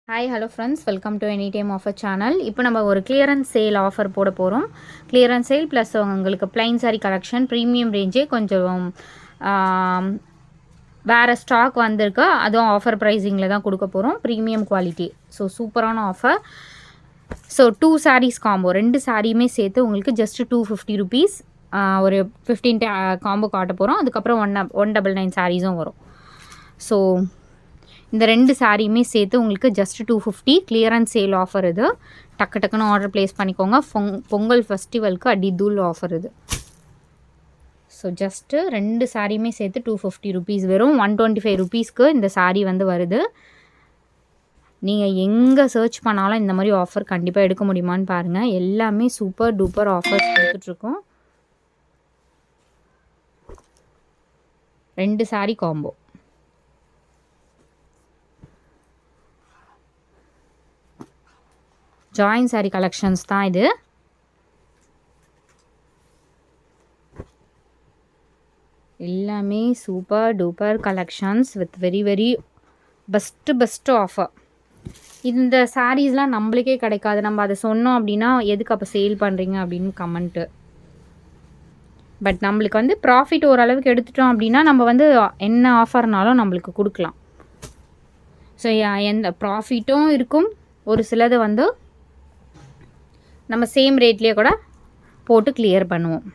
Hi hello friends, welcome to any time offer channel. இப்போ நம்ம ஒரு கிளியரன்ஸ் சேல் ஆஃபர் போட போகிறோம். கிளியரன்ஸ் சேல் ப்ளஸ் உங்களுக்கு பிளைன் சாரி கலெக்ஷன் ப்ரீமியம் ரேஞ்சே கொஞ்சம் வேறு ஸ்டாக் வந்திருக்கு. அதுவும் ஆஃபர் ப்ரைஸிங்கில் தான் கொடுக்க போகிறோம். Premium quality. ஸோ சூப்பரான ஆஃபர். ஸோ 2 சாரீஸ் காம்போ, 2 சாரியுமே சேர்த்து உங்களுக்கு ஜஸ்ட் 250 ருபீஸ். ஒரு 15 காம்போ காட்ட போகிறோம். அதுக்கப்புறம் 199 சாரீஸும் வரும். ஸோ இந்த 2 சாரியுமே சேர்த்து உங்களுக்கு ஜஸ்ட் 250 கிளியரன்ஸ் சேல் ஆஃபர். இது டக்கு டக்குன்னு ஆர்டர் ப்ளேஸ் பண்ணிக்கோங்க. பொங்கல் ஃபெஸ்டிவலுக்கு அடிதூள் ஆஃபர் இது. ஸோ ஜஸ்ட்டு 2 சாரியுமே சேர்த்து 250 ருபீஸ். வெறும் 125 ருபீஸ்க்கு இந்த சாரீ வந்து வருது. நீங்கள் எங்கே சர்ச் பண்ணாலும் இந்த மாதிரி ஆஃபர் கண்டிப்பாக எடுக்க முடியுமான்னு பாருங்கள். எல்லாமே சூப்பர் டூப்பர் ஆஃபர்ஸ் கொடுத்துட்ருக்கோம். 2 sari combo. Join sari collections தான் இது. எல்லாமே super duper collections with very very best offer. இந்த சாரீஸ்லாம் நம்மளுக்கே கிடைக்காது. நம்ம அதை சொன்னோம் அப்படின்னா எதுக்கு அப்போ சேல் பண்ணுறீங்க அப்படின்னு கமெண்ட்டு. பட் நம்மளுக்கு வந்து ப்ராஃபிட் ஓரளவுக்கு எடுத்துட்டோம் அப்படின்னா நம்ம வந்து என்ன ஆஃபர்னாலும் நம்மளுக்கு கொடுக்கலாம். ஸோ எந்த ப்ராஃபிட்டும் இருக்கும். ஒரு சிலது வந்து நம்ம சேம் ரேட்லேயே கூட போட்டு கிளியர் பண்ணுவோம்.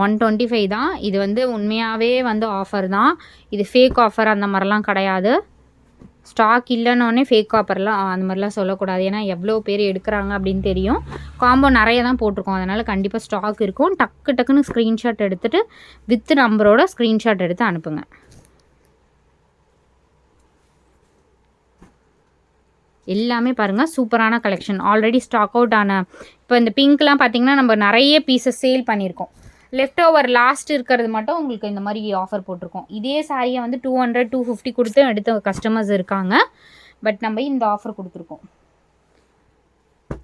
$125 தான். இது வந்து உண்மையாகவே வந்து ஆஃபர் தான். இது ஃபேக் ஆஃபர் அந்த மாதிரிலாம் கிடையாது. ஸ்டாக் இல்லைன்னொடனே ஃபேக் ஆஃபர்லாம் அந்த மாதிரிலாம் சொல்லக்கூடாது. ஏன்னா எவ்வளோ பேர் எடுக்கிறாங்க அப்படின்னு தெரியும். காம்போ நிறைய தான் போட்டிருக்கோம். அதனால் கண்டிப்பாக ஸ்டாக் இருக்கும். டக்குன்னு ஸ்க்ரீன்ஷாட் எடுத்துகிட்டு வித் நம்பரோட ஸ்க்ரீன்ஷாட் எடுத்து அனுப்புங்க. எல்லாமே பாருங்கள் சூப்பரான கலெக்ஷன். ஆல்ரெடி ஸ்டாக் அவுட் ஆன இப்போ இந்த பிங்க்லாம் பார்த்திங்கன்னா நம்ம நிறைய பீசஸ் சேல் பண்ணியிருக்கோம். லெஃப்ட் ஓவர் லாஸ்ட் இருக்கிறது மட்டும் உங்களுக்கு இந்த மாதிரி ஆஃபர் போட்டிருக்கோம். இதே சாரியை வந்து 200 250 கொடுத்து எடுத்த கஸ்டமர்ஸ் இருக்காங்க. பட் நம்ம இந்த ஆஃபர் கொடுத்துருக்கோம்.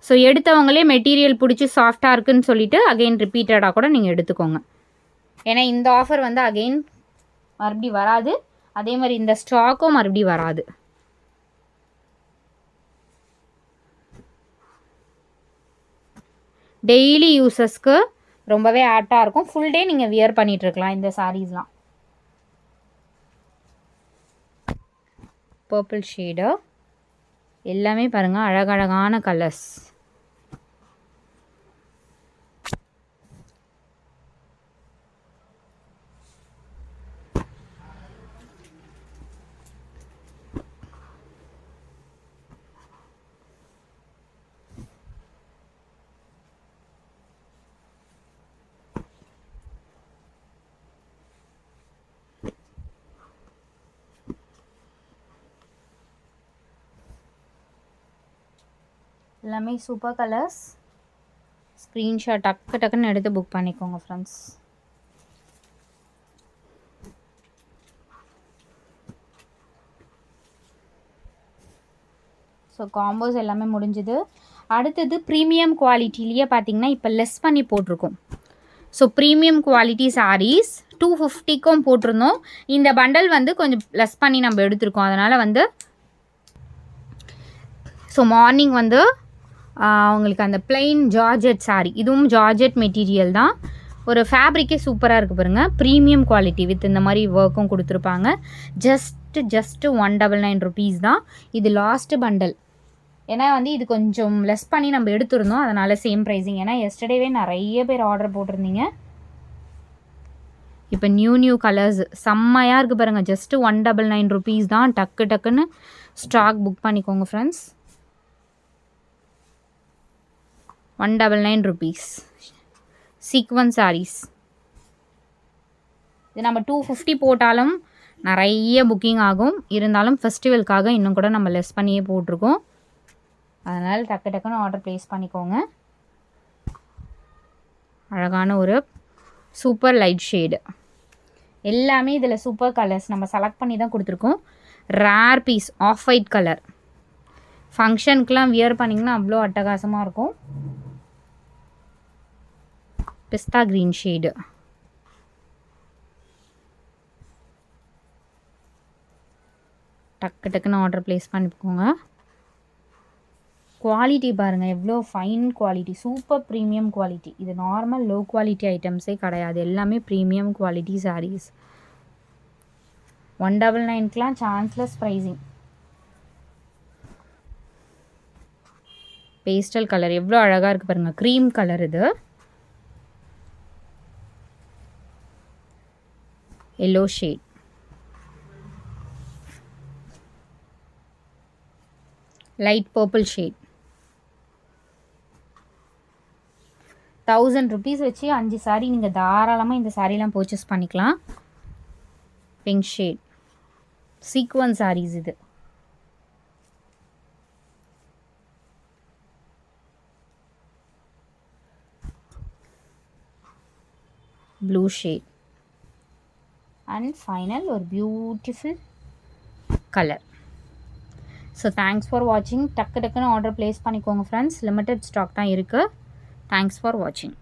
ஸோ எடுத்தவங்களே மெட்டீரியல் பிடிச்சி சாஃப்டாக இருக்குதுன்னு சொல்லிவிட்டு அகெயின் ரிப்பீட்டடாக கூட நீங்கள் எடுத்துக்கோங்க. ஏன்னா இந்த ஆஃபர் வந்து அகெயின் மறுபடி வராது. அதே மாதிரி இந்த ஸ்டாக்கும் மறுபடி வராது. டெய்லி யூசஸ்க்கு ரொம்பவே ஆப்டாக இருக்கும். ஃபுல் டே நீங்கள் வியர் பண்ணிகிட்ருக்கலாம் இந்த சாரீஸ்லாம். பர்பிள் ஷேடு எல்லாமே பாருங்கள் அழகழகான கலர்ஸ். எல்லாமே சூப்பர் கலர்ஸ். ஸ்க்ரீன்ஷாட் டக்குன்னு எடுத்து புக் பண்ணிக்கோங்க ஃப்ரெண்ட்ஸ். ஸோ காம்போஸ் எல்லாமே முடிஞ்சுது. அடுத்தது ப்ரீமியம் குவாலிட்டிலேயே பார்த்திங்கன்னா இப்போ லெஸ் பண்ணி போட்டிருக்கோம். ஸோ ப்ரீமியம் குவாலிட்டி சாரீஸ் 250க்கும் போட்டிருந்தோம். இந்த பண்டல் வந்து கொஞ்சம் லெஸ் பண்ணி நம்ம எடுத்திருக்கோம். அதனால் வந்து ஸோ மார்னிங் வந்து உங்களுக்கு அந்த பிளெயின் ஜார்ஜெட் சாரீ, இதுவும் ஜார்ஜெட் மெட்டீரியல் தான். ஒரு ஃபேப்ரிக்கே சூப்பராக இருக்குது பாருங்கள். ப்ரீமியம் குவாலிட்டி வித் இந்த மாதிரி ஒர்க்கும் கொடுத்துருப்பாங்க. ஜஸ்ட்டு 199 ருபீஸ் தான். இது லாஸ்ட்டு பண்டல். ஏன்னா வந்து இது கொஞ்சம் லெஸ் பண்ணி நம்ம எடுத்துருந்தோம். அதனால் சேம் ப்ரைஸிங். ஏன்னா எஸ்டர்டேவே நிறைய பேர் ஆர்டர் போட்டிருந்தீங்க. இப்போ நியூ கலர்ஸ் செம்மையாக இருக்குது பாருங்கள். ஜஸ்ட்டு 199 ருபீஸ் தான். டக்குன்னு ஸ்டாக் புக் பண்ணிக்கோங்க ஃப்ரெண்ட்ஸ். 199 rupees sequence sarees. இது நம்ம 250 போட்டாலும் நிறைய புக்கிங் ஆகும். இருந்தாலும் ஃபெஸ்டிவலுக்காக இன்னும் கூட நம்ம லெஸ் பண்ணியே போட்டிருக்கோம். அதனால் டக்குன்னு ஆர்டர் ப்ளேஸ் பண்ணிக்கோங்க. அழகான ஒரு சூப்பர் லைட் ஷேடு. எல்லாமே இதில் சூப்பர் கலர்ஸ் நம்ம செலக்ட் பண்ணி தான் கொடுத்துருக்கோம். Rare piece of white colour. ஃபங்க்ஷனுக்குலாம் வியர் பண்ணிங்கன்னா அவ்வளோ அட்டகாசமாக இருக்கும். Pista green shade. டக்குன்னு ஆர்டர் ப்ளேஸ் பண்ணிக்கோங்க. குவாலிட்டி பாருங்கள் எவ்வளோ fine quality, super premium quality. இது நார்மல் லோ குவாலிட்டி ஐட்டம்ஸே கிடையாது, எல்லாமே ப்ரீமியம் குவாலிட்டி சாரீஸ். 199க்குலாம் சான்ஸ்லெஸ் ப்ரைஸிங். பேஸ்டல் கலர் எவ்வளோ அழகாக இருக்குது பாருங்கள், க்ரீம் கலர். இது yellow shade, light purple shade. 1000 rupees வச்சு 5 சாரீ நீங்கள் தாராளமாக இந்த சாரீலாம் பர்ச்சேஸ் பண்ணிக்கலாம். Pink shade sequence sarees. இது ப்ளூ ஷேட் அண்ட் ஃபைனல் ஒரு beautiful colour. So thanks for வாட்சிங். டக்குன்னு ஆர்டர் ப்ளேஸ் பண்ணிக்கோங்க ஃப்ரெண்ட்ஸ், லிமிட்டட் ஸ்டாக் தான் இருக்குது. தேங்க்ஸ் ஃபார் வாட்சிங்.